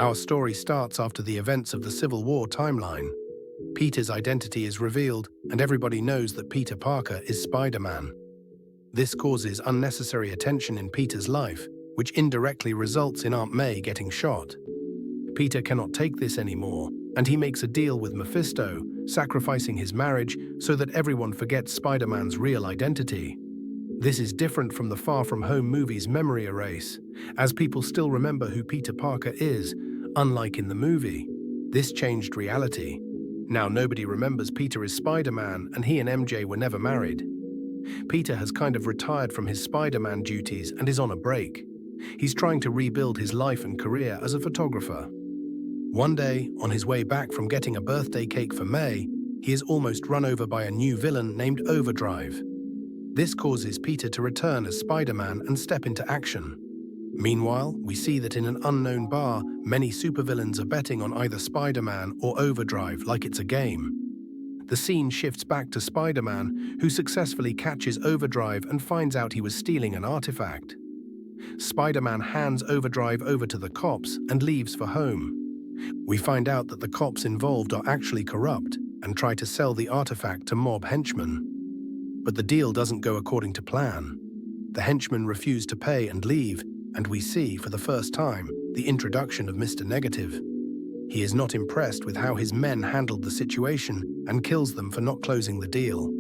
Our story starts after the events of the Civil War timeline. Peter's identity is revealed, and everybody knows that Peter Parker is Spider-Man. This causes unnecessary attention in Peter's life, which indirectly results in Aunt May getting shot. Peter cannot take this anymore, and he makes a deal with Mephisto, sacrificing his marriage so that everyone forgets Spider-Man's real identity. This is different from the Far From Home movie's memory erase, as people still remember who Peter Parker is, unlike in the movie. This changed reality. Now nobody remembers Peter is Spider-Man, and he and MJ were never married. Peter has kind of retired from his Spider-Man duties and is on a break. He's trying to rebuild his life and career as a photographer. One day, on his way back from getting a birthday cake for May, he is almost run over by a new villain named Overdrive. This causes Peter to return as Spider-Man and step into action. Meanwhile, we see that in an unknown bar, many supervillains are betting on either Spider-Man or Overdrive like it's a game. The scene shifts back to Spider-Man, who successfully catches Overdrive and finds out he was stealing an artifact. Spider-Man hands Overdrive over to the cops and leaves for home. We find out that the cops involved are actually corrupt and try to sell the artifact to mob henchmen. But the deal doesn't go according to plan. The henchmen refuse to pay and leave, and we see, for the first time, the introduction of Mr. Negative. He is not impressed with how his men handled the situation and kills them for not closing the deal.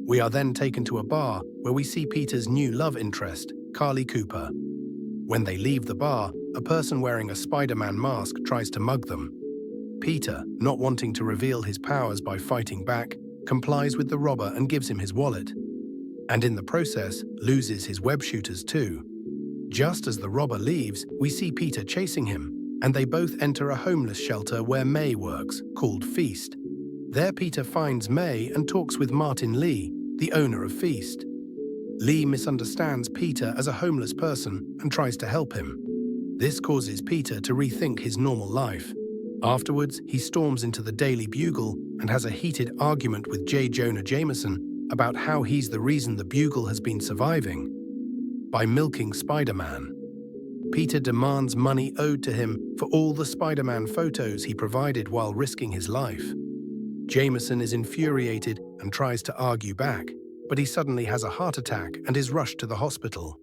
We are then taken to a bar where we see Peter's new love interest, Carly Cooper. When they leave the bar, a person wearing a Spider-Man mask tries to mug them. Peter, not wanting to reveal his powers by fighting back, complies with the robber and gives him his wallet. And in the process, loses his web shooters too. Just as the robber leaves, we see Peter chasing him, and they both enter a homeless shelter where May works, called Feast. There Peter finds May and talks with Martin Lee, the owner of Feast. Lee misunderstands Peter as a homeless person and tries to help him. This causes Peter to rethink his normal life. Afterwards, he storms into the Daily Bugle and has a heated argument with J. Jonah Jameson about how he's the reason the Bugle has been surviving. By milking Spider-Man, Peter demands money owed to him for all the Spider-Man photos he provided while risking his life. Jameson is infuriated and tries to argue back, but he suddenly has a heart attack and is rushed to the hospital.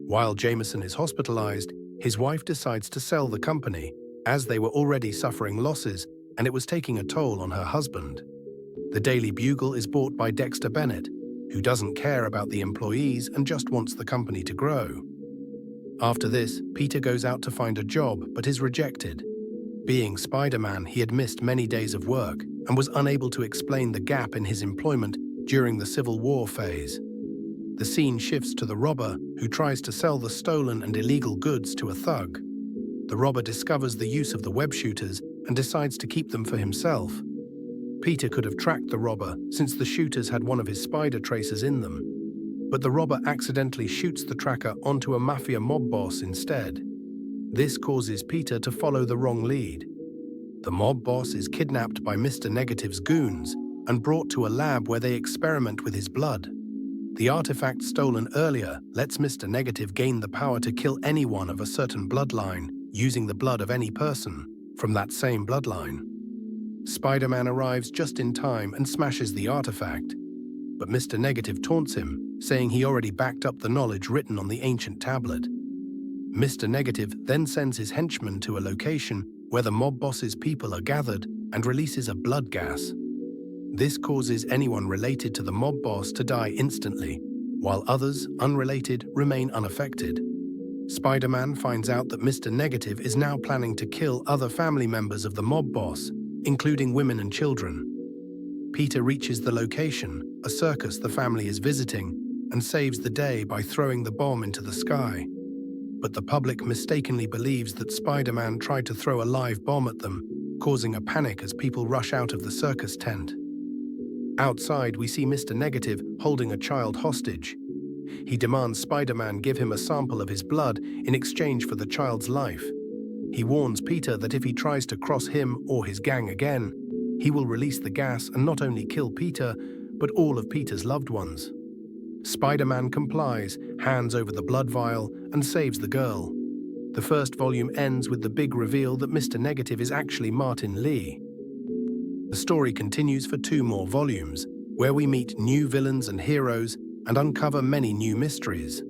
While Jameson is hospitalized, his wife decides to sell the company, as they were already suffering losses and it was taking a toll on her husband. The Daily Bugle is bought by Dexter Bennett, who doesn't care about the employees and just wants the company to grow. After this, Peter goes out to find a job but is rejected. Being Spider-Man, he had missed many days of work and was unable to explain the gap in his employment during the Civil War phase. The scene shifts to the robber, who tries to sell the stolen and illegal goods to a thug. The robber discovers the use of the web shooters and decides to keep them for himself. Peter could have tracked the robber since the shooters had one of his spider tracers in them. But the robber accidentally shoots the tracker onto a mafia mob boss instead. This causes Peter to follow the wrong lead. The mob boss is kidnapped by Mr. Negative's goons and brought to a lab where they experiment with his blood. The artifact stolen earlier lets Mr. Negative gain the power to kill anyone of a certain bloodline using the blood of any person from that same bloodline. Spider-Man arrives just in time and smashes the artifact, but Mr. Negative taunts him, saying he already backed up the knowledge written on the ancient tablet. Mr. Negative then sends his henchmen to a location where the mob boss's people are gathered and releases a blood gas. This causes anyone related to the mob boss to die instantly, while others, unrelated, remain unaffected. Spider-Man finds out that Mr. Negative is now planning to kill other family members of the mob boss, including women and children. Peter reaches the location, a circus the family is visiting, and saves the day by throwing the bomb into the sky. But the public mistakenly believes that Spider-Man tried to throw a live bomb at them, causing a panic as people rush out of the circus tent. Outside, we see Mr. Negative holding a child hostage. He demands Spider-Man give him a sample of his blood in exchange for the child's life. He warns Peter that if he tries to cross him or his gang again, he will release the gas and not only kill Peter, but all of Peter's loved ones. Spider-Man complies, hands over the blood vial, and saves the girl. The The first volume ends with the big reveal that Mr. Negative is actually Martin Lee. The story continues for 2 more volumes, where we meet new villains and heroes and uncover many new mysteries.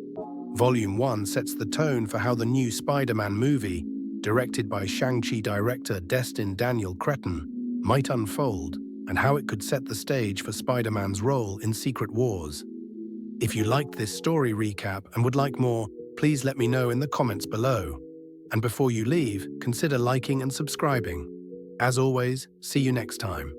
Volume 1 sets the tone for how the new Spider-Man movie, directed by Shang-Chi director Destin Daniel Cretton, might unfold, and how it could set the stage for Spider-Man's role in Secret Wars. If you liked this story recap and would like more, please let me know in the comments below. And before you leave, consider liking and subscribing. As always, see you next time.